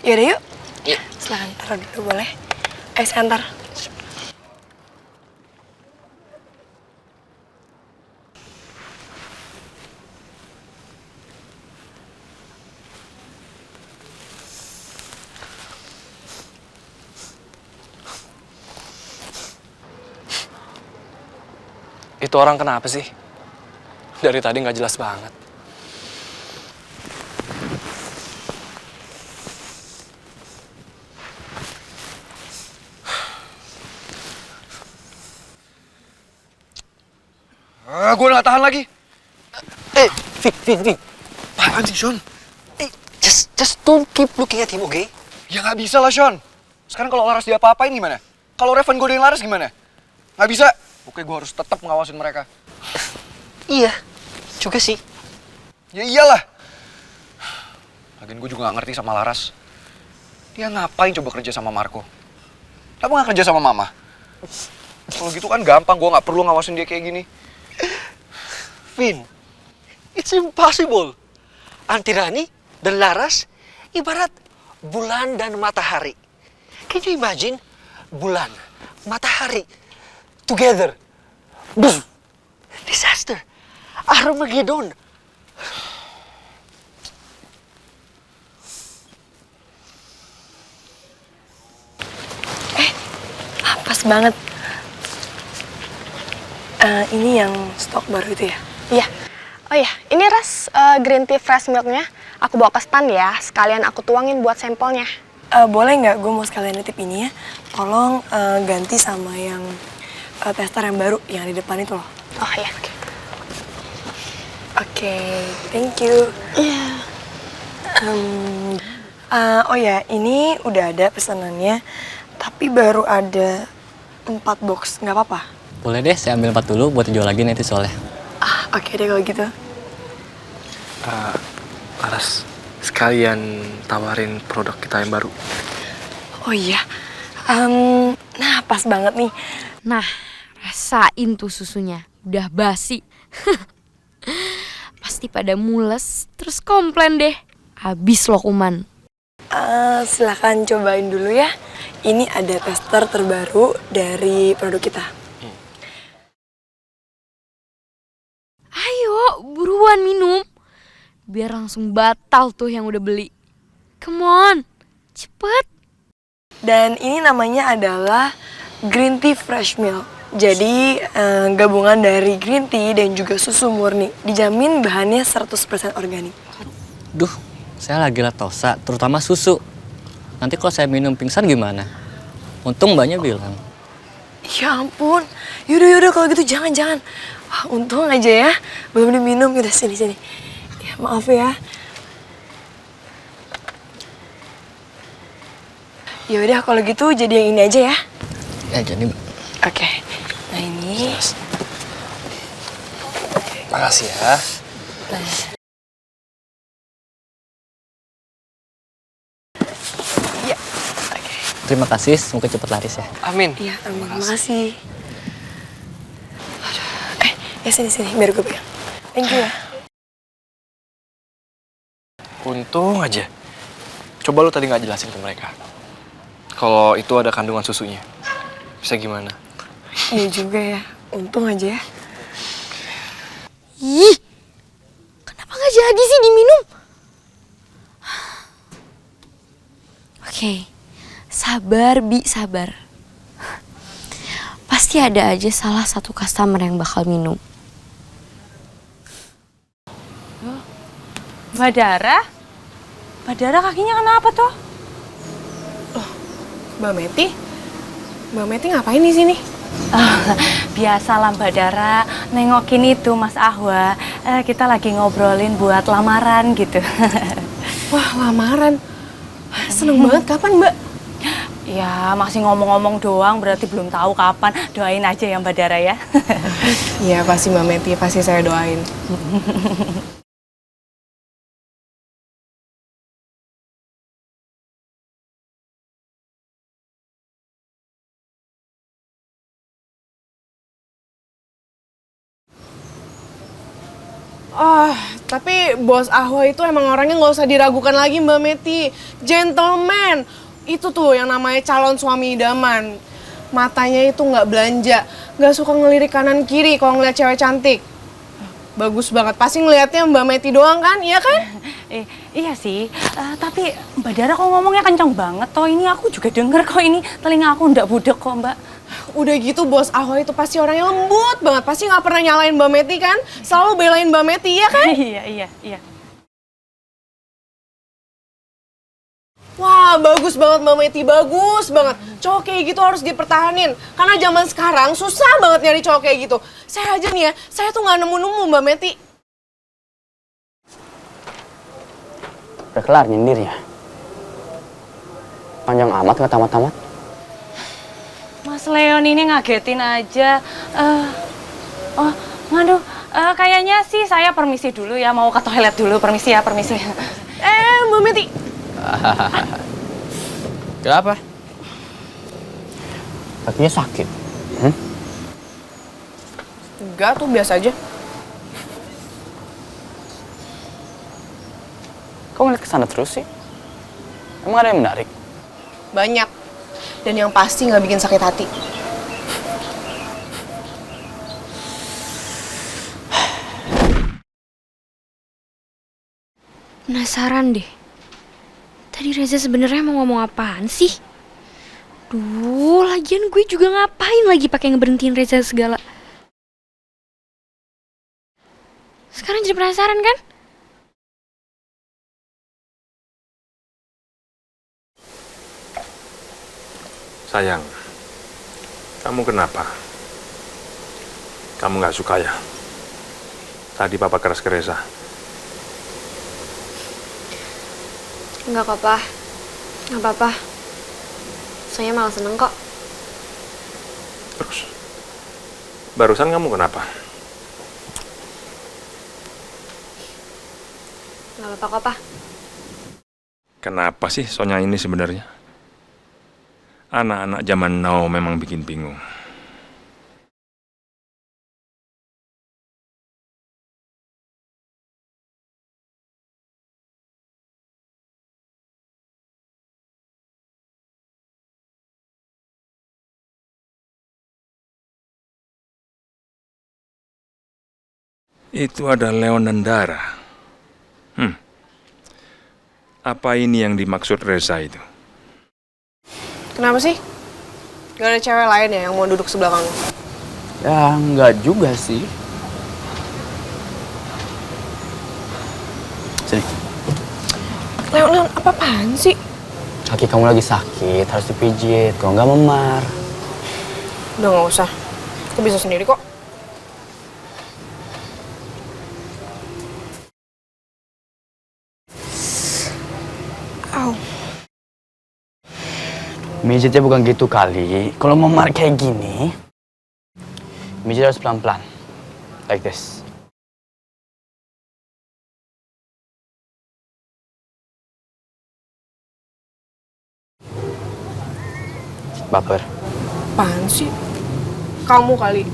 Yaudah yuk. Yuk. Silahkan taruh dulu boleh. Saya antar. Itu orang kenapa sih? Dari tadi nggak jelas banget. Gue nggak tahan lagi. Vic. Apaan sih, Sean? Just don't keep looking at him, okay? Ya nggak bisa lah, Sean. Sekarang kalau Laras dia apa-apain gimana? Kalau Revan godain Laras gimana? Nggak bisa. Oke, gue harus tetap ngawasin mereka. Iya, juga sih. Ya iyalah. Lagian gue juga nggak ngerti sama Laras. Dia ngapain coba kerja sama Marco? Kenapa nggak kerja sama Mama? Kalau gitu kan gampang, gue nggak perlu ngawasin dia kayak gini. Vin, it's impossible. Auntie Rani dan Laras ibarat bulan dan matahari. Can you imagine? Bulan, matahari, together. Boom! Disaster. Armageddon. Pas banget. Ini yang stok baru itu ya? Iya. Oh iya, ini Ras, green tea fresh milknya. Aku bawa ke stand ya, sekalian aku tuangin buat sampelnya. Boleh nggak gue mau sekalian nitip ini ya? Tolong ganti sama yang tester yang baru yang di depan itu loh. Oh iya. Oke, thank you. Iya. Oh ya, ini udah ada pesanannya, tapi baru ada 4 box, nggak apa-apa? Boleh deh, saya ambil 4 dulu buat dijual lagi nanti soalnya. Oke deh kalau gitu. Laras, sekalian tawarin produk kita yang baru. Oh iya, nah pas banget nih. Nah, rasain tuh susunya. Udah basi. Pasti pada mules, terus komplain deh. Habis lo kuman. Silahkan cobain dulu ya. Ini ada tester terbaru dari produk kita. Ayo, buruan minum. Biar langsung batal tuh yang udah beli. Come on, cepet. Dan ini namanya adalah green tea fresh milk. Jadi gabungan dari green tea dan juga susu murni. Dijamin bahannya 100% organik. Duh, saya lagi laktosa, terutama susu. Nanti kalau saya minum pingsan gimana? Untung mbaknya bilang. Ya ampun, yaudah kalau gitu jangan. Wah, untung aja ya, belum diminum. Yaudah sini. Ya, maaf ya. Yaudah kalau gitu jadi yang ini aja ya. Ya jadi mbak. Oke, nah ini. Makasih ya. Ya, oke. Terima kasih, semoga cepat laris ya. Amin. Iya, amin. Makasih. Aduh. Ya sini, biar gue pegang. Thank you ya. Untung aja. Coba lu tadi nggak jelasin ke mereka. Kalau itu ada kandungan susunya. Bisa gimana? Iya juga ya, untung aja ya. Ih, kenapa gak jadi sih diminum? Oke, sabar Bi, sabar. Pasti ada aja salah satu customer yang bakal minum. Mbak Dara? Mbak Dara kakinya kenapa tuh? Mbak Meti ngapain di sini? Biasalah Mbak Dara, nengokin itu Mas Ahwa. Kita lagi ngobrolin buat lamaran gitu. Wah, lamaran. Seneng banget, kapan Mbak? Ya masih ngomong-ngomong doang, berarti belum tahu kapan. Doain aja ya Mbak Dara ya. Iya, pasti Mbak Meti, pasti saya doain. Tapi bos Ahwa itu emang orangnya nggak usah diragukan lagi Mbak Meti. Gentleman. Itu tuh yang namanya calon suami idaman. Matanya itu nggak belanja, nggak suka ngelirik kanan kiri kalau ngeliat cewek cantik. Bagus banget. Pasti ngeliatnya Mbak Meti doang kan, iya kan? Iya sih, tapi Mbak Dara kok ngomongnya kencang banget toh. Ini aku juga denger kok, ini telinga aku ndak budek kok Mbak. Udah gitu bos Ahwa itu pasti orangnya lembut banget. Pasti nggak pernah nyalain Mbak Meti kan? Selalu belain Mbak Meti, ya kan? Iya. Wah, bagus banget Mbak Meti, bagus banget. Cowok kayak gitu harus dipertahanin. Karena zaman sekarang susah banget nyari cowok kayak gitu. Saya aja nih ya, saya tuh nggak nemu-nemu Mbak Meti. Udah kelar nyindirnya. Panjang amat nggak tamat-tamat. Mas Leon ini ngagetin aja. Kayaknya sih saya permisi dulu ya, mau ke toilet dulu. Permisi ya, permisi. Mbak Meti. Kenapa? Kakinya sakit. Enggak tuh, biasa aja. Kok ngeliat kesana terus sih? Emang ada yang menarik? Banyak. Dan yang pasti nggak bikin sakit hati. Penasaran deh. Tadi Reza sebenarnya mau ngomong apaan sih? Duh, lagian gue juga ngapain lagi pakai ngeberhentiin Reza segala. Sekarang jadi penasaran kan? Sayang, kamu kenapa? Kamu nggak suka ya? Tadi papa keras ke Reza. Enggak kok, Pak. Nggak apa-apa. Saya malah seneng kok. Terus, barusan kamu kenapa? Nggak apa-apa kok, Pak. Kenapa sih Sonya ini sebenarnya? Anak-anak zaman now memang bikin bingung. Itu ada Leon dan Dara. Apa ini yang dimaksud Reza itu? Kenapa sih? Gak ada cewek lain ya yang mau duduk sebelah kamu? Ya, nggak juga sih. Sini. Leon, apa-apaan sih? Kaki kamu lagi sakit, harus dipijit. Kalau nggak memar. Udah nggak usah. Aku bisa sendiri kok. Au. Mijitnya bukan gitu kali. Kalau memar kayak gini, mijit harus pelan-pelan. Like this. Baper. Apaan sih? Kamu kali.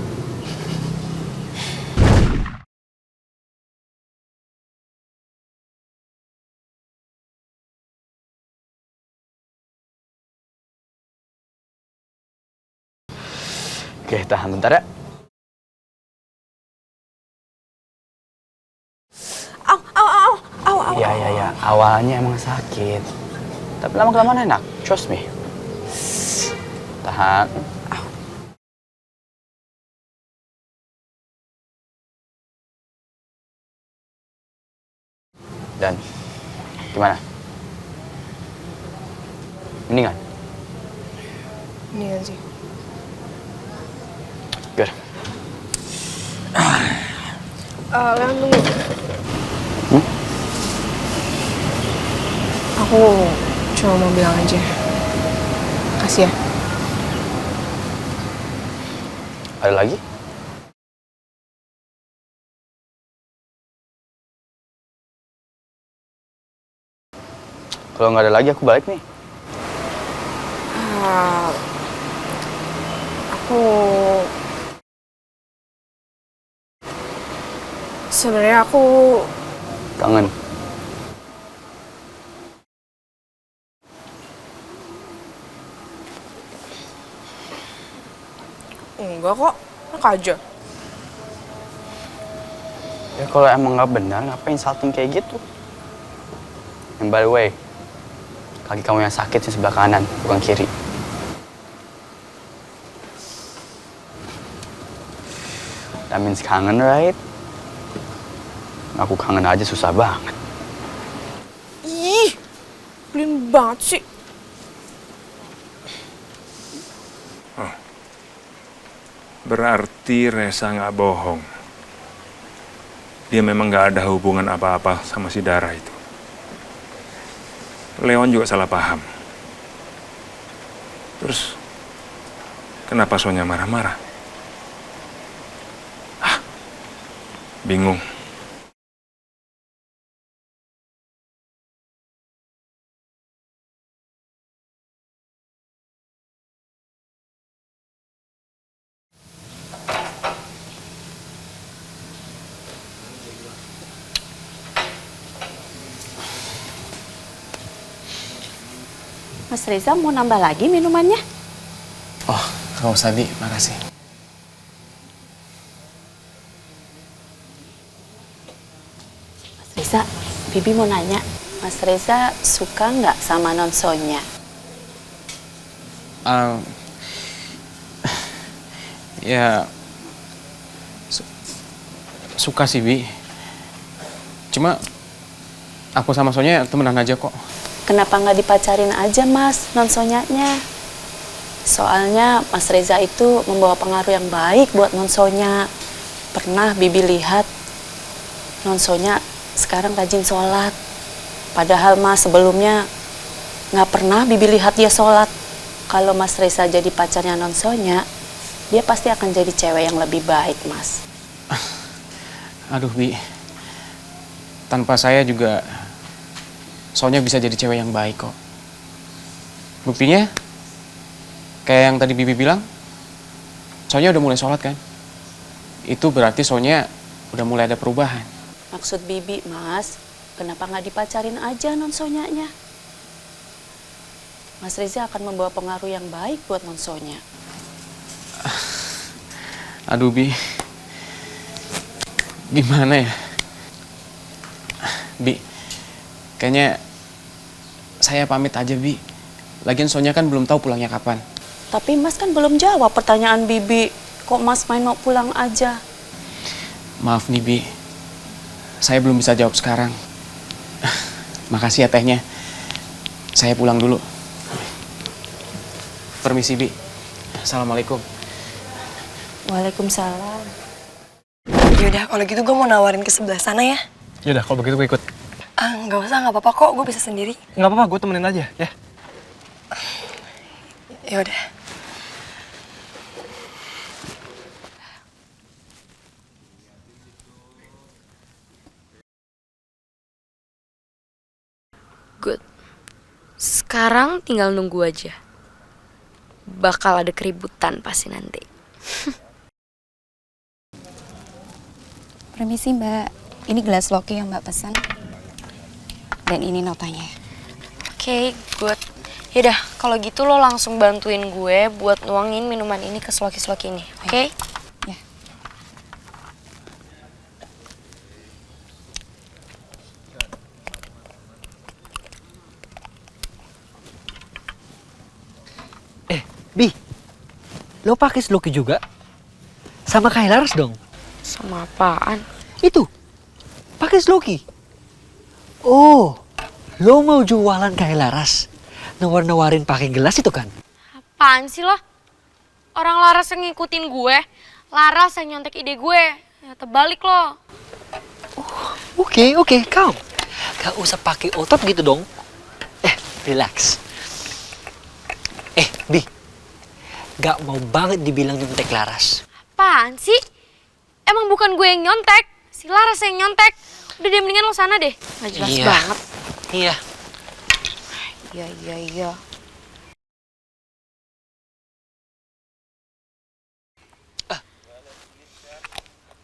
Oke, tahan bentar ya. Au. Iya. Awalnya emang sakit. Tapi lama-kelamaan enak. Trust me. Tahan. Dan gimana? Mendingan? Mendingan sih. Good. Leon, tunggu. Aku cuma mau bilang aja. Kasih ya. Ada lagi? Kalau nggak ada lagi, aku balik nih. Aku sebenarnya aku Kangen. Enggak kok, enak aja. Ya kalau emang nggak benar, ngapain salting kayak gitu? And by the way, kaki kamu yang sakit di sebelah kanan, bukan kiri. That means kangen, right? Aku kangen aja susah banget. Ih, belin banget sih. Berarti Reza nggak bohong. Dia memang nggak ada hubungan apa-apa sama si Dara itu. Leon juga salah paham. Terus, kenapa Sonya marah-marah? Bingung. Mas Reza mau nambah lagi minumannya? Oh, nggak usah, Bi. Makasih. Mas Reza, Bibi mau nanya. Mas Reza suka nggak sama Non Sonya? Ya, suka sih, Bi. Cuma aku sama Sonya temenan aja kok. Kenapa nggak dipacarin aja Mas, Non Sonyanya? Soalnya Mas Reza itu membawa pengaruh yang baik buat Non Sonya. Pernah Bibi lihat Non Sonya sekarang rajin sholat. Padahal Mas sebelumnya nggak pernah Bibi lihat dia sholat. Kalau Mas Reza jadi pacarnya Non Sonya, dia pasti akan jadi cewek yang lebih baik, Mas. Aduh, Bi. Tanpa saya juga Sonya bisa jadi cewek yang baik kok. Buktinya, kayak yang tadi Bibi bilang, Sonya udah mulai sholat kan? Itu berarti Sonya udah mulai ada perubahan. Maksud Bibi, Mas, kenapa nggak dipacarin aja Non Sonyanya? Mas Reza akan membawa pengaruh yang baik buat Non Sonya. Aduh, Bi. Gimana ya? Bi, kayaknya saya pamit aja, Bi. Lagian Sonya kan belum tahu pulangnya kapan. Tapi Mas kan belum jawab pertanyaan Bibi. Kok Mas main mau pulang aja? Maaf nih, Bi. Saya belum bisa jawab sekarang. Makasih ya tehnya. Saya pulang dulu. Permisi, Bi. Assalamualaikum. Waalaikumsalam. Yaudah, kalau gitu gue mau nawarin ke sebelah sana ya. Yaudah, kalau begitu gue ikut. Nggak usah, nggak apa-apa kok. Gue bisa sendiri. Nggak apa-apa, gue temenin aja, ya. Yaudah. Good. Sekarang tinggal nunggu aja. Bakal ada keributan pasti nanti. Permisi Mbak, ini gelas loki yang Mbak pesan. Dan ini notanya. Oke, good. Yaudah, kalau gitu lo langsung bantuin gue buat nuangin minuman ini ke sloki-sloki ini, oke? Ya. Bi, lo pakai sloki juga? Sama kayak Laras dong. Sama apaan? Itu, pakai sloki. Oh, lo mau jualan kayak Laras? Nawar-nawarin pakai gelas itu kan? Apaan sih lo? Orang Laras yang ngikutin gue, Laras yang nyontek ide gue. Ya terbalik lo. Oke, kau. Gak usah pakai otot gitu dong. Relax. Bi, gak mau banget dibilang nyontek Laras. Apaan sih? Emang bukan gue yang nyontek, si Laras yang nyontek. Udah deh, mendingan lo sana deh. Gak jelas banget. Iya. Iya.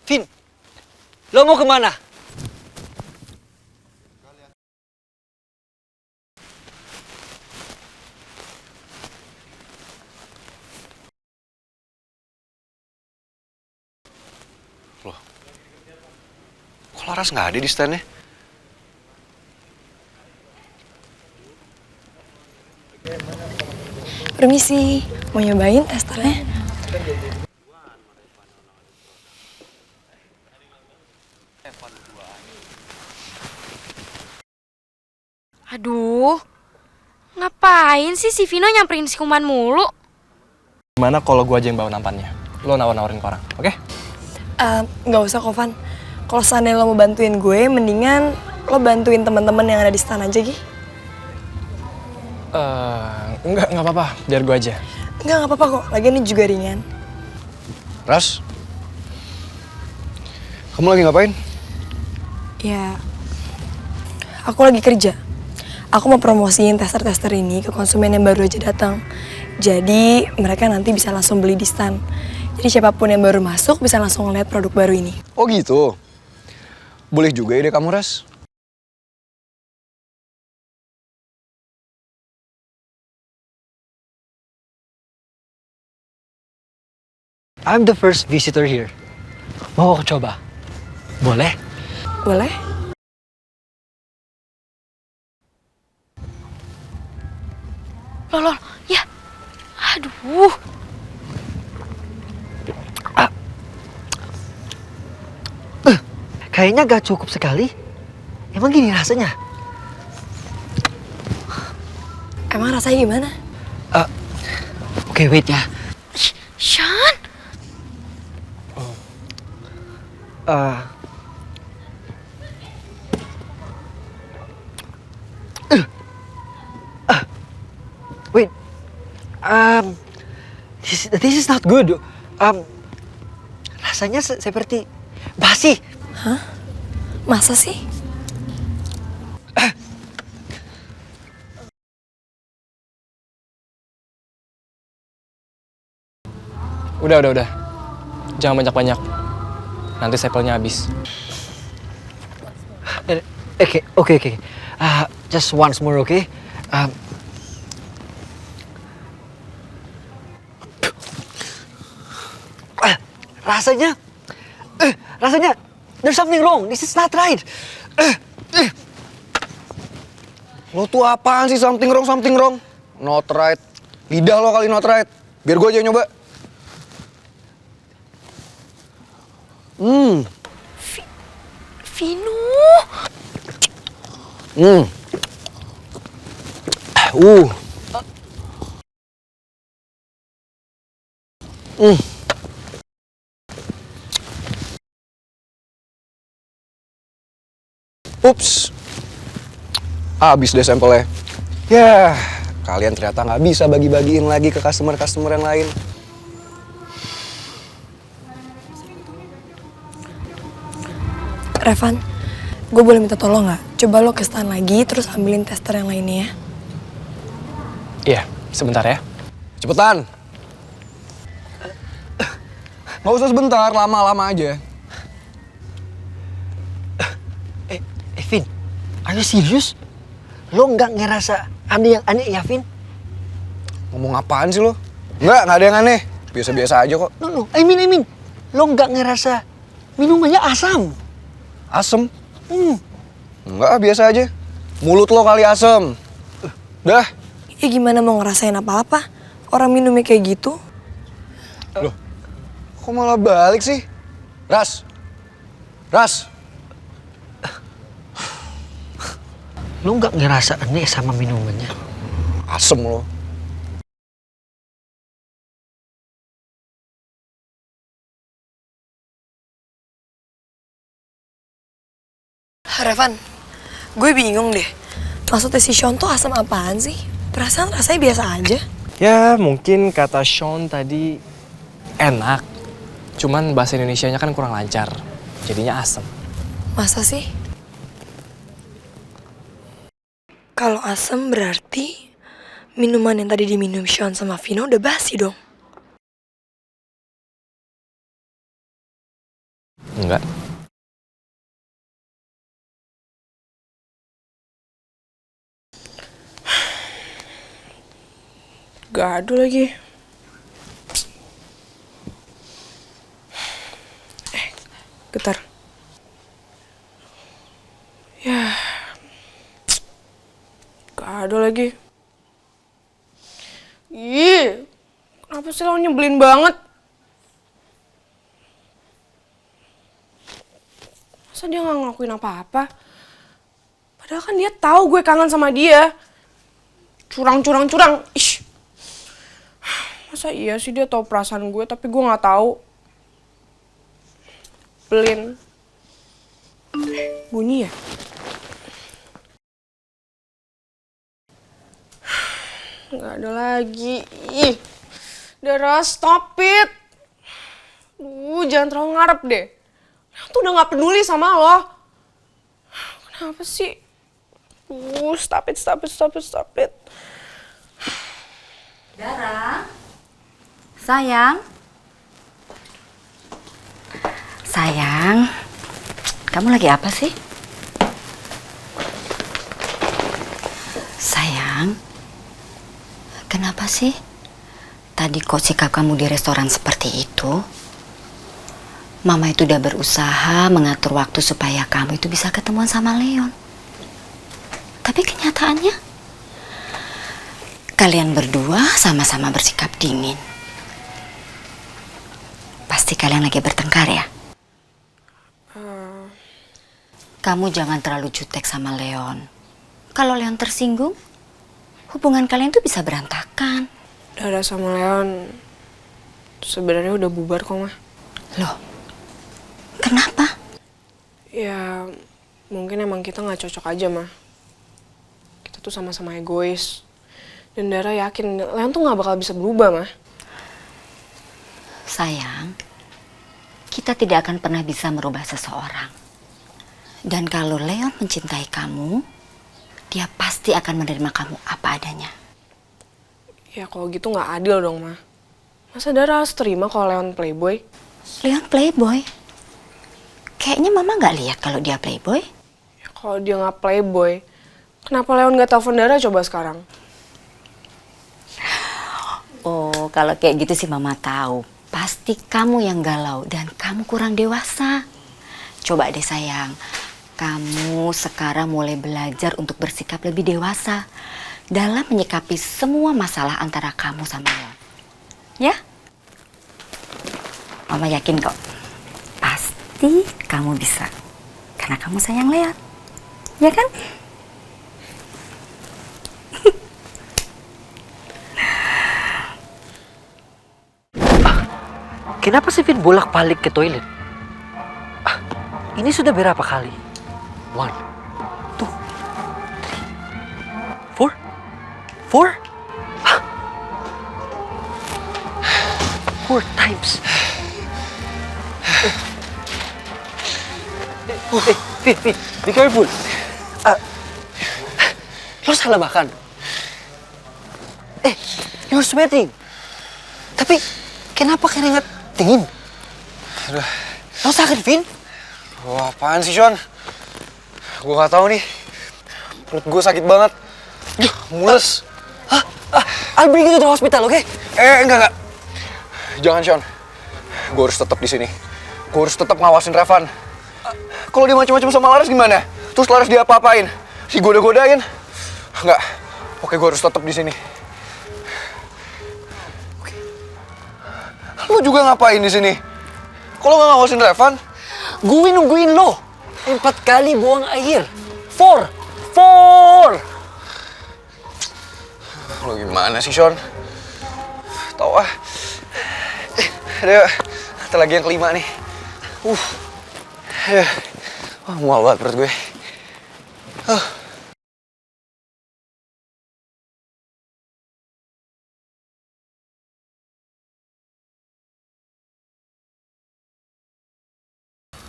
Vin, lo mau kemana? Laras nggak ada di standnya? Permisi, mau nyobain testernya? Aduh, ngapain sih si Vino nyamperin si Kuman mulu? Gimana kalau gue aja yang bawa nampannya? Lo nawar-nawarin ke orang, oke? Nggak usah kok, Van. Kalau seandainya lo mau bantuin gue, mendingan lo bantuin teman-teman yang ada di stan aja, Gi. Enggak apa-apa, biar gue aja. Nggak apa-apa kok, lagian ini juga ringan. Ras, kamu lagi ngapain? Ya, aku lagi kerja. Aku mau promosiin tester-tester ini ke konsumen yang baru aja datang. Jadi mereka nanti bisa langsung beli di stan. Jadi siapapun yang baru masuk bisa langsung ngeliat produk baru ini. Oh gitu? Boleh juga ide kamu, Ras. I'm the first visitor here. Mau aku coba? Boleh? Boleh? Loh, ya. Aduh. Kayaknya gak cukup sekali. Emang gini rasanya? Emang rasanya gimana? Oke, wait ya. Sean. Wait. This is not good. Rasanya seperti basi. Hah? Masa sih? Udah. Jangan banyak-banyak. Nanti sampelnya habis. Oke. Just once more, okay? Rasanya, there's something wrong. This is not right. Lo tuh apaan sih something wrong? Not right. Lidah lo kali not right. Biar gue aja yang nyoba. Vino. Ups. Habis deh sampelnya. Ya, kalian ternyata nggak bisa bagi-bagiin lagi ke customer-customer yang lain. Revan, gue boleh minta tolong nggak? Coba lo ke stan lagi, terus ambilin tester yang lainnya ya. Iya, sebentar ya. Cepetan. Nggak usah sebentar, lama-lama aja. Vin, are you serious? Lo nggak ngerasa ada yang aneh ya, Vin? Ngomong apaan sih lo? Nggak ada yang aneh. Biasa-biasa aja kok. No, I mean. Lo nggak ngerasa minumannya asam? Asem? Enggak, biasa aja. Mulut lo kali asem. Dah. Ya gimana mau ngerasain apa-apa? Orang minumnya kayak gitu. Loh, kok malah balik sih? Ras. Lo nggak ngerasa aneh sama minumannya? Asem lo. Revan, gue bingung deh. Maksudnya si Sean tuh asam apaan sih? Perasaan rasanya biasa aja. Ya, mungkin kata Sean tadi enak. Cuman bahasa Indonesianya kan kurang lancar. Jadinya asem. Masa sih? Kalau asam berarti minuman yang tadi diminum Sean sama Vino udah basi dong. Enggak. Gaduh lagi. Getar. Gak ada lagi. Ih, kenapa sih lo nyebelin banget? Masa dia gak ngelakuin apa-apa? Padahal kan dia tahu gue kangen sama dia. Curang. Ish. Masa iya sih dia tahu perasaan gue tapi gue gak tahu? Belin. Bunyi ya? Gak ada lagi. Ih. Dara, stop it. Jangan terlalu ngarep deh. Aku tuh udah gak peduli sama lo. Kenapa sih? Stop it. Dara. Sayang. Sayang. Kamu lagi apa sih? Sayang. Kenapa sih? Tadi kok sikap kamu di restoran seperti itu? Mama itu udah berusaha mengatur waktu supaya kamu itu bisa ketemuan sama Leon. Tapi kenyataannya, kalian berdua sama-sama bersikap dingin. Pasti kalian lagi bertengkar ya? Kamu jangan terlalu jutek sama Leon. Kalau Leon tersinggung, hubungan kalian tuh bisa berantakan. Dara sama Leon sebenarnya udah bubar kok, Ma. Loh, kenapa? Ya, mungkin emang kita nggak cocok aja, Ma. Kita tuh sama-sama egois. Dan Dara yakin Leon tuh nggak bakal bisa berubah, Ma. Sayang, kita tidak akan pernah bisa merubah seseorang. Dan kalau Leon mencintai kamu, dia pasti akan menerima kamu apa adanya. Ya kalau gitu nggak adil dong, Ma. Masa Dara harus terima kalau Leon playboy? Leon playboy? Kayaknya Mama nggak lihat kalau dia playboy. Ya kalau dia nggak playboy, kenapa Leon nggak telepon Dara coba sekarang? Oh, kalau kayak gitu sih Mama tahu. Pasti kamu yang galau dan kamu kurang dewasa. Coba deh sayang, kamu sekarang mulai belajar untuk bersikap lebih dewasa dalam menyikapi semua masalah antara kamu sama Leon. Ya? Mama yakin kok. Pasti kamu bisa. Karena kamu sayang Leon. Ya kan? Kenapa sih Vin bolak-balik ke toilet? Ini sudah berapa kali? 1, 2, 3, 4? 4 times. Vin, be careful. Lo salah makan. You're sweating. Tapi kenapa keringat dingin? Aduh. Lo sakit, Vin? Wah, apaan sih, Sean? Gue gak tahu nih. Perut gue sakit banget. Mules. I'll bring you to the hospital, oke? Enggak. Jangan, Sean. Gue harus tetap di sini. Gue harus tetap ngawasin Revan. Kalau dia macam-macam sama Laras gimana? Terus Laras dia apa-apain? Si goda-godain? Enggak. Oke, gue harus tetap di sini. Lo juga ngapain di sini? Kalau nggak ngawasin Revan? Gue nungguin lo. 4 kali buang air. 4. Lo gimana sih, Sean? Tahu ah. Ada lagi yang kelima nih. Mual banget perut gue.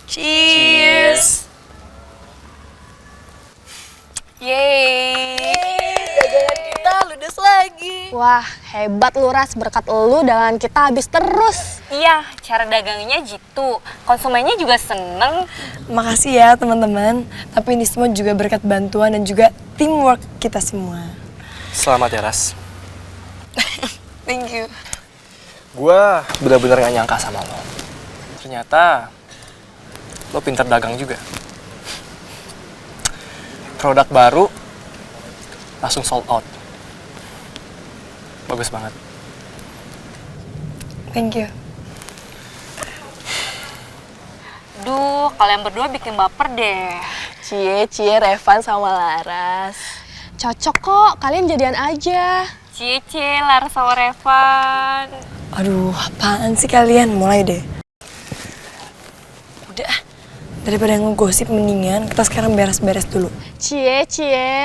Cheers! Yeay! Dagangan kita ludes lagi. Wah, hebat lu Ras, berkat lu dagangan kita habis terus. Iya, cara dagangnya gitu. Konsumennya juga seneng. Makasih ya teman-teman. Tapi ini semua juga berkat bantuan dan juga teamwork kita semua. Selamat ya, Ras. Thank you. Gua benar-benar gak nyangka sama lo. Ternyata lo pintar dagang juga. Produk baru, langsung sold out. Bagus banget. Thank you. Duh, kalian berdua bikin baper deh. Cie Revan sama Laras. Cocok kok, kalian jadian aja. Cie, Laras sama Revan. Aduh, apaan sih kalian? Mulai deh. Udah, daripada ngegosip mendingan kita sekarang beres-beres dulu. Cie,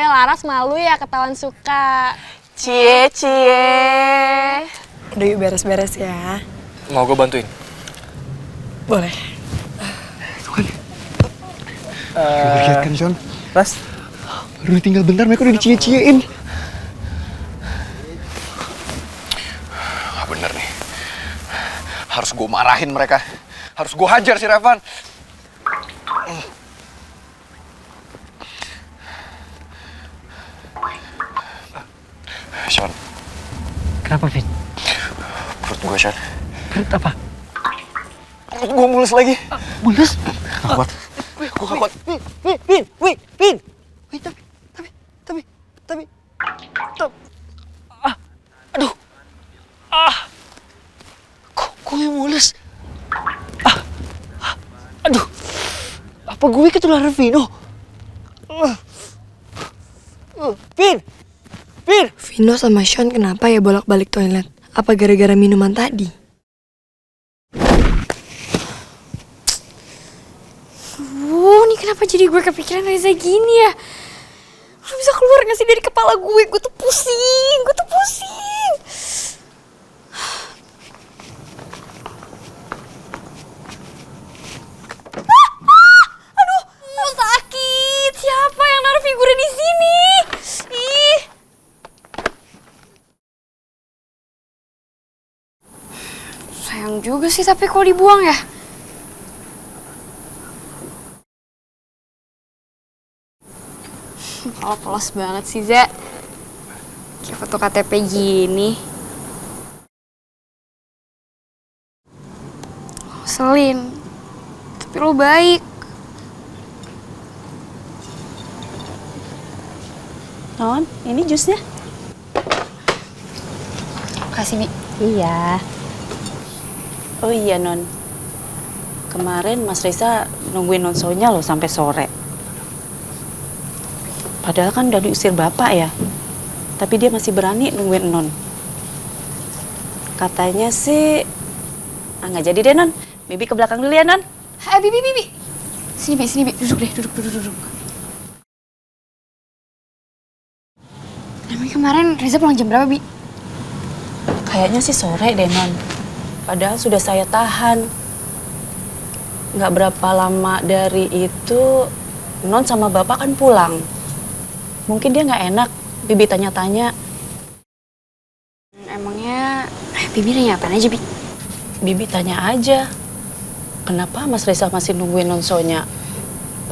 Laras malu ya ketahuan suka. Cie. Udah yuk beres-beres ya. Mau gue bantuin? Boleh. Lihat kan, Sean? Ras? Baru tinggal bentar, mereka udah dicie-ciein. Gak bener nih. Harus gue marahin mereka. Harus gue hajar si Revan. Sean. Kenapa, Vin? Perut gue, Sean. Perut apa? Perut gue mulus lagi. Mulus? Gak kuat. Gue gak kuat. Vin. Tapi. Aduh. Kok gue mulus? Aduh. Apa gue ketularan Vino? Vin. Vino sama Sean kenapa ya bolak-balik toilet? Apa gara-gara minuman tadi? Ini kenapa jadi gue kepikiran Reza gini ya? Lu bisa keluar gak sih dari kepala gue? Gue tuh pusing. Aduh, sakit. Siapa yang naruh figurnya di sini? Ih. Sayang juga sih tapi kalau dibuang ya. Oh, polos banget sih, Za. Kayak foto KTP gini. Selin. Tapi lo baik. Non, ini jusnya. Makasih, Bi. Iya. Oh iya, Non. Kemarin Mas Reza nungguin Non Sonya loh sampai sore. Padahal kan udah diusir bapak ya. Tapi dia masih berani nungguin Non. Katanya sih... nggak jadi deh, Non. Bibi ke belakang dulu ya, Non. Bibi. Sini, Bi. Duduk. Emang kemarin Reza pulang jam berapa, Bi? Kayaknya sih sore deh, Non. Padahal sudah saya tahan. Nggak berapa lama dari itu, Non sama bapak kan pulang. Mungkin dia nggak enak, Bibi tanya-tanya. Emangnya Bibi nanya apaan aja, Bi? Bibi tanya aja, kenapa Mas Reza masih nungguin Non Sonya?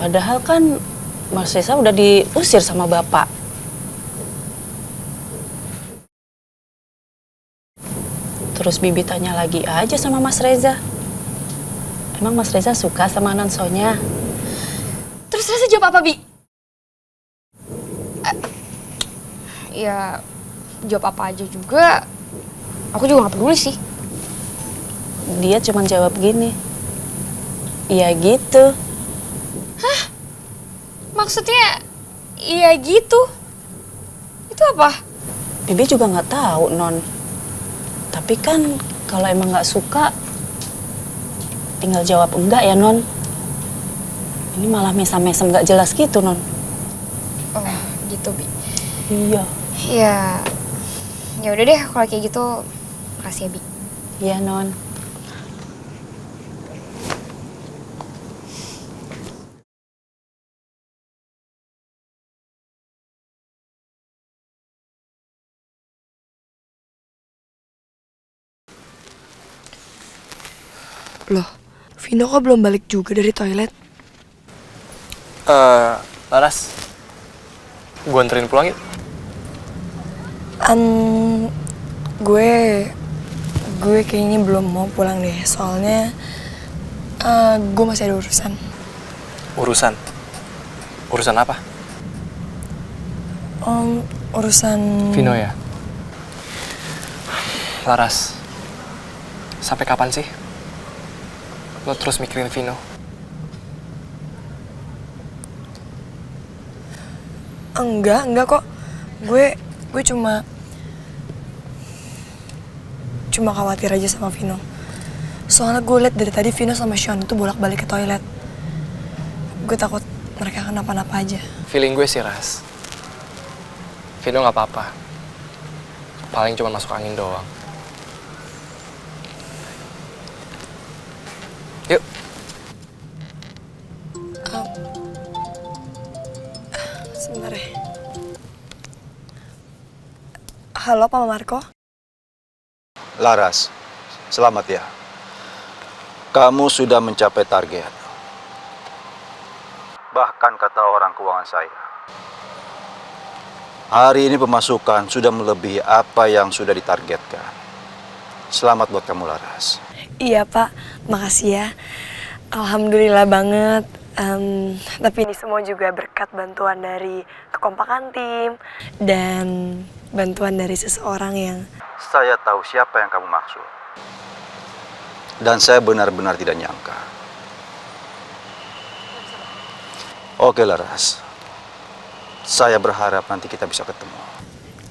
Padahal kan Mas Reza udah diusir sama bapak. Terus Bibi tanya lagi aja sama Mas Reza. Emang Mas Reza suka sama Non Sonya? Terus Reza jawab apa, Bi? Ya, jawab apa aja juga. Aku juga gak peduli sih. Dia cuma jawab gini. Iya gitu. Hah? Maksudnya, iya gitu? Itu apa? Bibi juga nggak tahu, Non. Tapi kan kalau emang nggak suka, tinggal jawab enggak ya, Non. Ini malah mesam-mesam nggak jelas gitu, Non. Oh, gitu, Bi. Iya. Ya udah deh kalau kayak gitu. Makasih ya, Bi. Iya, Non. Loh, Vino kok belum balik juga dari toilet? Laras, gue anterin pulang yuk. Gue kayaknya belum mau pulang deh, soalnya gue masih ada urusan. Urusan? Urusan apa? Urusan... Vino ya? Laras, sampai kapan sih lo terus mikirin Vino? Enggak kok. Gue cuma khawatir aja sama Vino. Soalnya gue liat dari tadi Vino sama Sean itu bolak-balik ke toilet. Gue takut mereka kenapa-napa aja. Feeling gue sih, Ras, Vino nggak apa-apa. Paling cuma masuk angin doang. Yuk. Sebentar ya. Halo, Pak Marco. Laras, selamat ya. Kamu sudah mencapai target. Bahkan kata orang keuangan saya, hari ini pemasukan sudah melebihi apa yang sudah ditargetkan. Selamat buat kamu, Laras. Iya, Pak. Makasih ya. Alhamdulillah banget. Tapi ini semua juga berkat bantuan dari kekompakan tim dan bantuan dari seseorang yang... Saya tahu siapa yang kamu maksud. Dan saya benar-benar tidak nyangka. Oke, Laras. Saya berharap nanti kita bisa ketemu.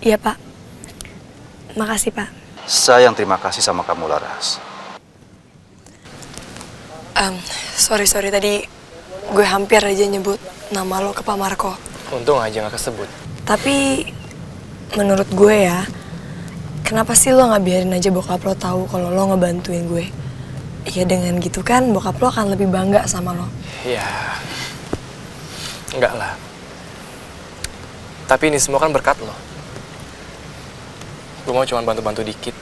Iya, Pak. Makasih, Pak. Saya yang terima kasih sama kamu, Laras. Sorry tadi gue hampir aja nyebut nama lo ke Pak Marco. Untung aja gak kesebut. Tapi menurut gue ya, kenapa sih lo gak biarin aja bokap lo tahu kalau lo ngebantuin gue? Ya dengan gitu kan bokap lo akan lebih bangga sama lo. Ya, enggak lah. Tapi ini semua kan berkat lo. Gue mau cuma bantu-bantu dikit.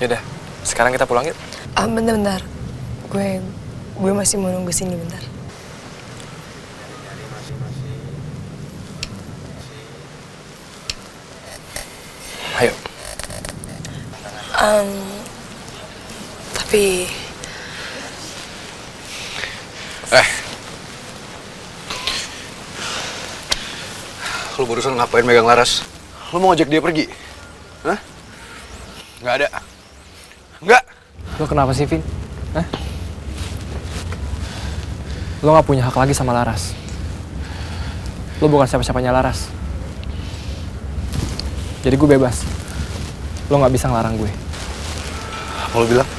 Yaudah, sekarang kita pulang yuk. Bentar. Gue masih mau nunggu sini bentar. Ayo. Tapi... Lu barusan ngapain megang Laras? Lu mau ngajak dia pergi? Hah? Nggak ada. Nggak. Lo kenapa sih, Vin? Hah? Lo gak punya hak lagi sama Laras. Lo bukan siapa-siapanya Laras. Jadi gue bebas. Lo gak bisa ngelarang gue. Apa lo bilang?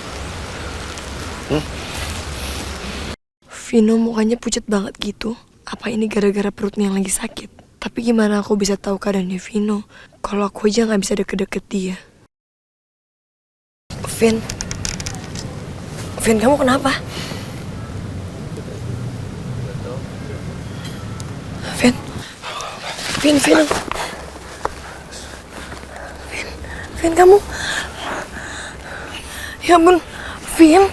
Vino mukanya pucat banget gitu. Apa ini gara-gara perutnya yang lagi sakit? Tapi gimana aku bisa tahu keadaannya Vino kalau aku aja gak bisa deket-deket dia? Vin, kamu kenapa? Vin, kamu... Ya ampun, Vin,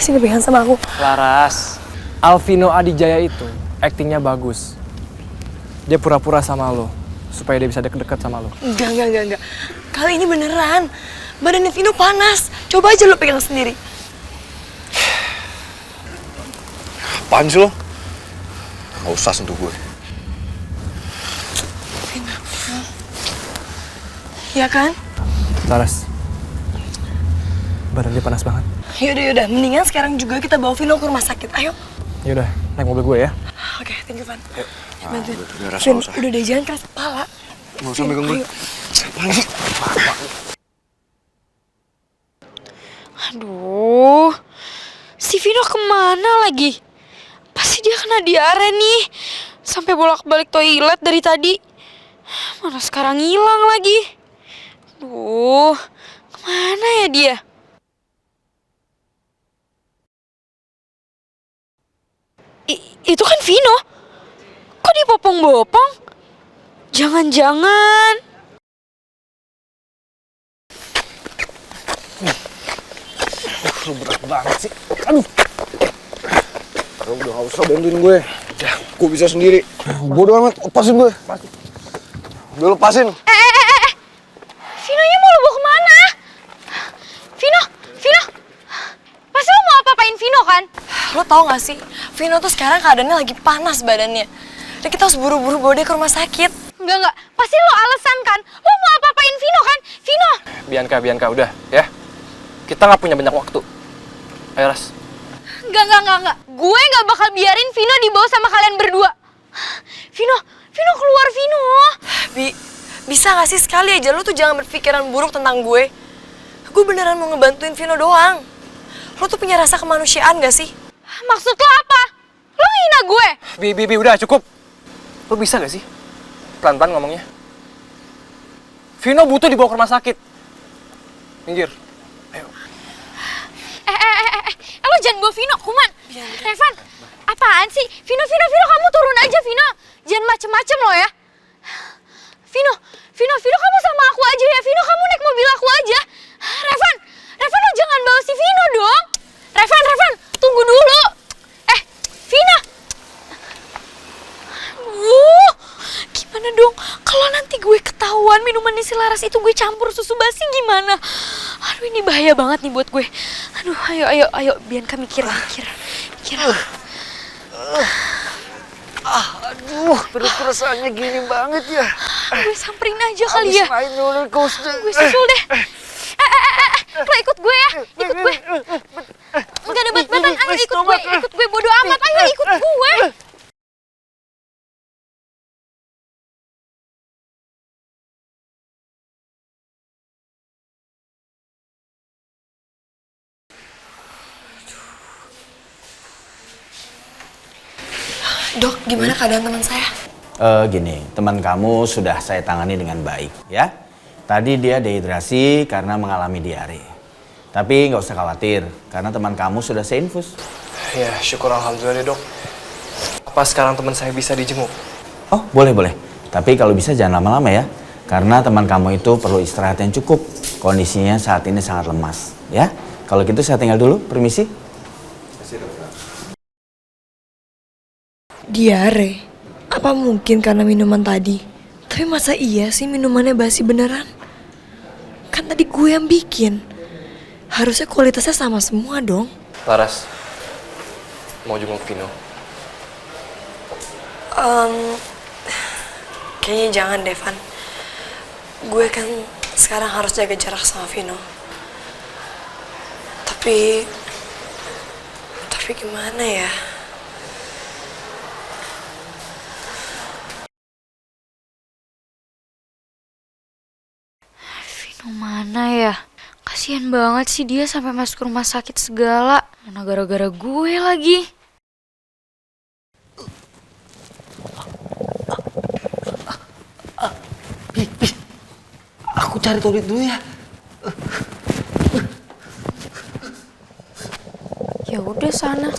sini pegang sama aku. Laras, Alvino Adijaya itu aktingnya bagus. Dia pura-pura sama lo, supaya dia bisa deket-deket sama lo. Enggak. Kali ini beneran. Badannya Vino panas. Coba aja lo pegang sendiri. Apaan sih lo? Nggak usah sentuh gue. Ya kan? Laras, badan dia panas banget. Yaudah. Mendingan sekarang juga kita bawa Vino ke rumah sakit. Ayo. Yaudah, naik mobil gue ya. Oke, thank you, Van. Yuk. Bantuin. Udah, Vin, udah deh, jangan keras kepala. Nggak usah megang gue. Apaan sih? Aduh, si Vino kemana lagi? Pasti dia kena diare nih. Sampai bolak-balik toilet dari tadi. Mana sekarang hilang lagi? Aduh, kemana ya dia? Itu kan Vino. Kok dia bopong-bopong? Jangan-jangan... Lu berat banget sih. Aduh. Lu udah gak usah bantuin gue. Ya, gue bisa sendiri. Bodoh amat, lepasin gue. Udah lepasin. Vinonya mau lu bawa kemana? Vino. Pasti lu mau apa-apain Vino kan? Lo tau gak sih, Vino tuh sekarang keadaannya lagi panas badannya. Dan kita harus buru-buru bawa dia ke rumah sakit. Enggak. Pasti lo alasan kan? Lo mau apa-apain Vino kan? Vino! Bianca, udah ya. Kita nggak punya banyak waktu. Ayo, Ras. Enggak. Gue nggak bakal biarin Vino dibawa sama kalian berdua. Vino keluar Vino. Bisa gak sih sekali aja lu tuh jangan berpikiran buruk tentang gue. Gue beneran mau ngebantuin Vino doang. Lu tuh punya rasa kemanusiaan gak sih? Maksud lo apa? Lo ngehina gue? Bi, udah cukup. Lo bisa gak sih? Pelan-pelan ngomongnya. Vino butuh dibawa ke rumah sakit. Minggir. Ayo. Lo jangan bawa Vino, Kuman. Revan, apaan sih? Vino, kamu turun aja, Vino. Jangan macem-macem lo ya. Vino, kamu sama aku aja ya. Vino, kamu naik mobil aku aja. Revan, lo jangan bawa si Vino dong. Revan, tunggu dulu. Vino. Gimana dong? Kalau nanti gue ketahuan minuman si Laras itu gue campur susu basi gimana? Aduh, ini bahaya banget nih buat gue. Aduh, ayo, Bianca mikir. Aduh, perut perasaannya gini banget ya. Gue samperin aja kali ya. Abis main roller coaster. Gue susul deh. Lo ikut gue ya. Ikut gue. Enggak ada bat-batan. Ayo ikut gue. Bodo amat. Ayo ikut gue. Dok, gimana keadaan teman saya? Gini, teman kamu sudah saya tangani dengan baik ya. Tadi dia dehidrasi karena mengalami diare. Tapi nggak usah khawatir, karena teman kamu sudah saya infus. Ya, syukur alhamdulillah deh, Dok. Apa sekarang teman saya bisa dijenguk? Oh, boleh. Tapi kalau bisa jangan lama-lama ya. Karena teman kamu itu perlu istirahat yang cukup. Kondisinya saat ini sangat lemas ya. Kalau gitu saya tinggal dulu, permisi. Diare? Apa mungkin karena minuman tadi? Tapi masa iya sih minumannya basi beneran? Kan tadi gue yang bikin. Harusnya kualitasnya sama semua dong. Laras, mau jenguk Vino? Kayaknya jangan, Devan. Gue kan sekarang harus jaga jarak sama Vino. Tapi gimana ya? Vino mana ya? Kasian banget sih dia sampai masuk rumah sakit segala. Mana gara-gara gue lagi. Aku cari toilet dulu ya. Ya udah sana.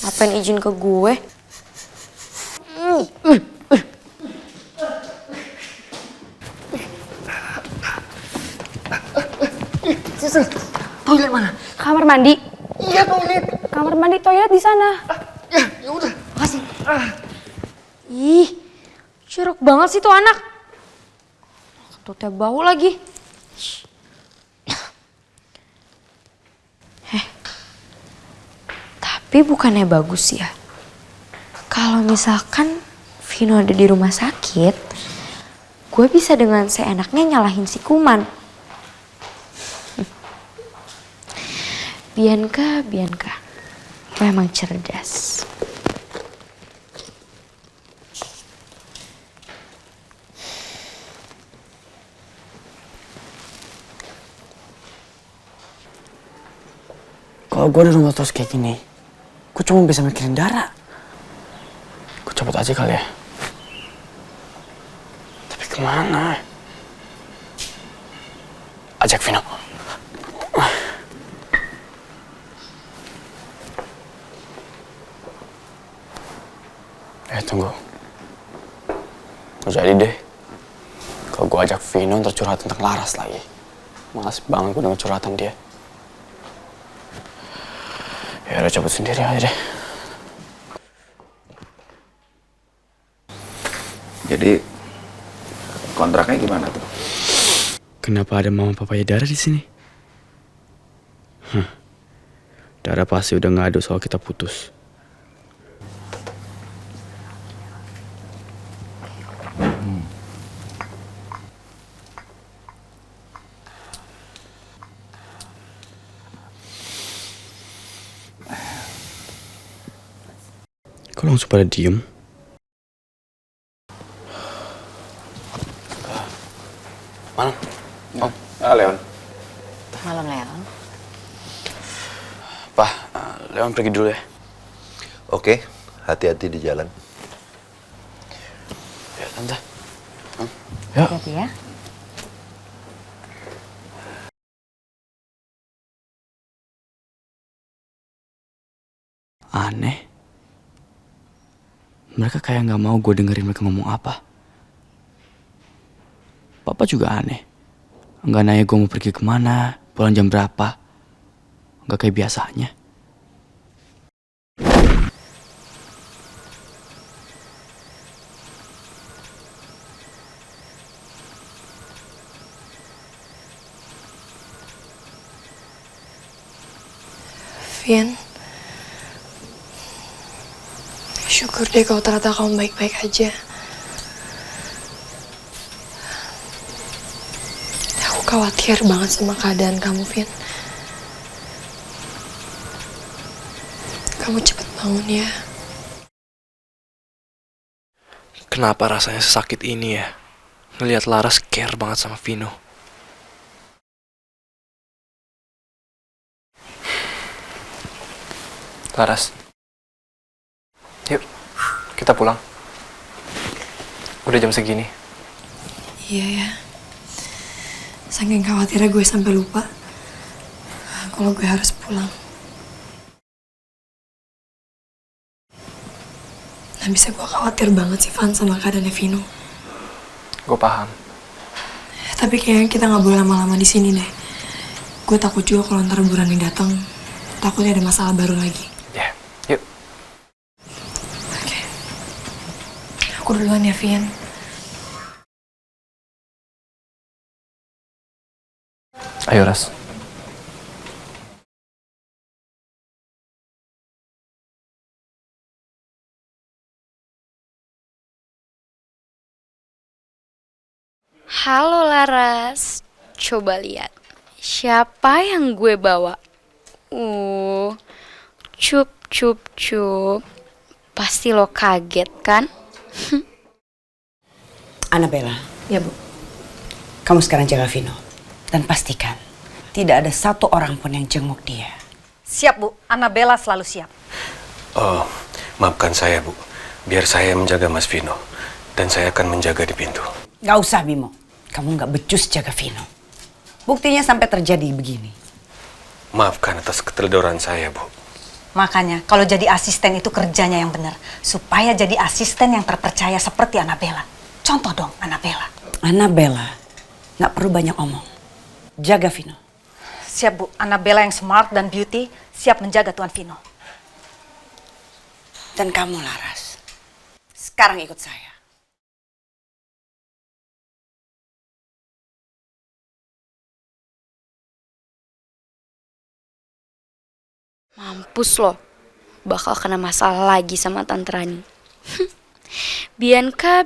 Ngapain izin ke gue? Toilet mana? Kamar mandi. Iya, toilet. Kamar mandi, toilet di sana. Ya udah. Makasih. Ih, jorok banget sih tuh anak. Kentutnya bau lagi. Tapi bukannya bagus ya? Kalau misalkan Vino ada di rumah sakit, gue bisa dengan seenaknya nyalahin si Kuman. Bianca, lo emang cerdas. Kalau gue di rumah terus kayak gini, gue cuma bisa mikirin Dara. Gue cabut aja kali ya. Tapi kemana? Ajak Vino. Tunggu. Gak jadi deh. Kalau gue ajak Vino ntar curhat tentang Laras lagi. Males banget gue denger curhatan dia. Ya udah cabut sendiri aja deh. Jadi kontraknya gimana tuh? Kenapa ada mama papanya Dara di sini? Dara pasti udah ngadu soal kita putus. Kok langsung pada diem? Malam. Om. Leon. Malam, Leon. Pak, Leon pergi dulu ya. Oke, hati-hati di jalan. Ya, Tante. Hati-hati ya. Aneh. Mereka kayak nggak mau gue dengerin mereka ngomong apa. Papa juga aneh. Nggak nanya gue mau pergi kemana, pulang jam berapa. Nggak kayak biasanya. Vin, syukur deh kalau ternyata kamu baik-baik aja. Aku khawatir banget sama keadaan kamu, Vin. Kamu cepet bangun ya. Kenapa rasanya sesakit ini ya? Ngelihat Laras care banget sama Vino. Laras, yuk kita pulang. Udah jam segini. Iya ya. Saking khawatirnya gue sampai lupa kalau gue harus pulang. Nah bisa gue khawatir banget sih Van sama keadaannya Vino. Gue paham. Tapi kayaknya kita nggak boleh lama-lama di sini deh. Gue takut juga kalau ntar Burani datang, takutnya ada masalah baru lagi. Ya, yuk. Oke. Aku duluan ya, Vin. Ayo, Ras. Halo Laras, coba lihat siapa yang gue bawa. Cup cup cup. Pasti lo kaget kan? Annabella. Ya, Bu. Kamu sekarang jaga Vino dan pastikan tidak ada satu orang pun yang jenguk dia. Siap, Bu. Annabella selalu siap. Oh, maafkan saya, Bu. Biar saya menjaga Mas Vino dan saya akan menjaga di pintu. Gak usah, Bimo. Kamu gak becus jaga Vino. Buktinya sampai terjadi begini. Maafkan atas keteledoran saya, Bu. Makanya kalau jadi asisten itu kerjanya yang benar. Supaya jadi asisten yang terpercaya seperti Annabella. Contoh dong, Annabella. Annabella gak perlu banyak omong. Jaga Vino. Siap, Bu. Annabella yang smart dan beauty siap menjaga Tuan Vino. Dan kamu, Laras. Sekarang ikut saya. Mampus lo, bakal kena masalah lagi sama Tante Rani. Bianca,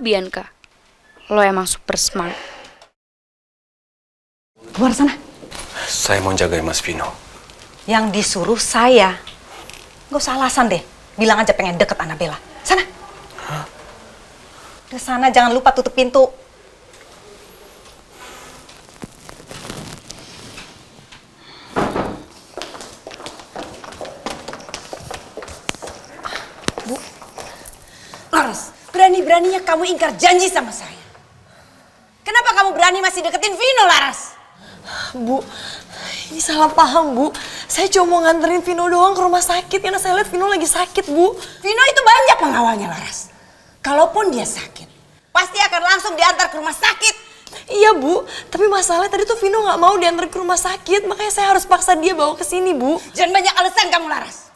lo emang super smart. Keluar sana. Saya mau jaga Mas Vino. Yang disuruh saya. Gak usah alasan deh. Bilang aja pengen deket Annabella. Sana. Ke sana, jangan lupa tutup pintu. Laras, berani-beraninya kamu ingkar janji sama saya. Kenapa kamu berani masih deketin Vino, Laras? Bu, ini salah paham, Bu. Saya cuma mau nganterin Vino doang ke rumah sakit. Karena saya lihat Vino lagi sakit, Bu. Vino itu banyak pengawalnya, Laras. Kalaupun dia sakit, pasti akan langsung diantar ke rumah sakit. Iya, Bu. Tapi masalahnya tadi tuh Vino nggak mau diantar ke rumah sakit. Makanya saya harus paksa dia bawa ke sini, Bu. Jangan banyak alasan kamu, Laras.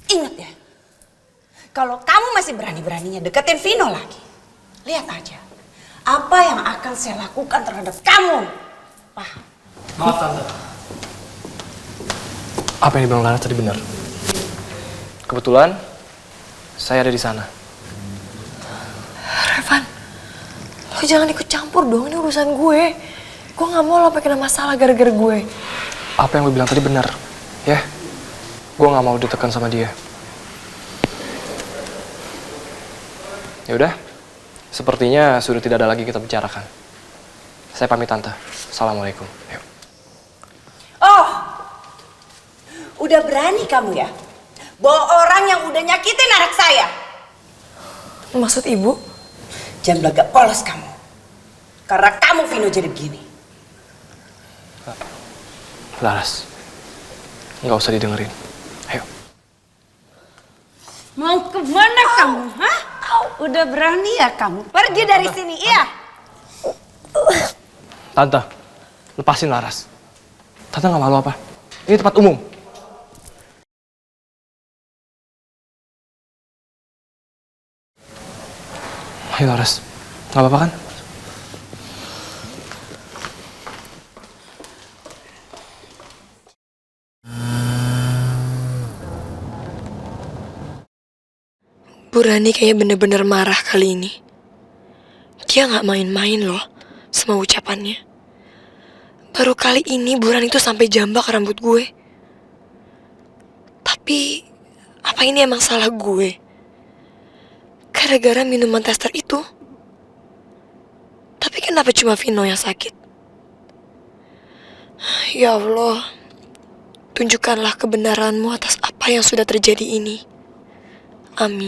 Ingat ya, kalau kamu masih berani-beraninya deketin Vino lagi, lihat aja apa yang akan saya lakukan terhadap kamu. Paham? Maaf, Tante. Apa yang dibilang Laras tadi benar? Kebetulan, saya ada di sana. Revan, lo jangan ikut campur dong. Ini urusan gue. Gue nggak mau lo sampai kena masalah gara-gara gue. Apa yang lo bilang tadi benar, ya? Gue nggak mau ditekan sama dia. Ya udah, sepertinya sudah tidak ada lagi kita bicarakan. Saya pamit tante. Assalamualaikum. Ayo. Oh, udah berani kamu ya? Bawa orang yang udah nyakitin anak saya. Maksud ibu? Jangan belagak polos kamu. Karena kamu Vino jadi begini. Laras, nggak usah didengerin. Ayo. Mau kemana kamu? Hah? Udah berani ya kamu? Pergi dari sini, iya? Tante, lepasin Laras. Tante nggak malu apa? Ini tempat umum. Ayo Laras, nggak apa-apa kan? Bu Rani kayaknya bener-bener marah kali ini. Dia nggak main-main loh sama ucapannya. Baru kali ini Bu Rani tuh sampai jambak rambut gue. Tapi apa ini emang salah gue? Gara-gara minuman tester itu. Tapi kenapa cuma Vino yang sakit? Ya Allah, tunjukkanlah kebenaranmu atas apa yang sudah terjadi ini. Amin.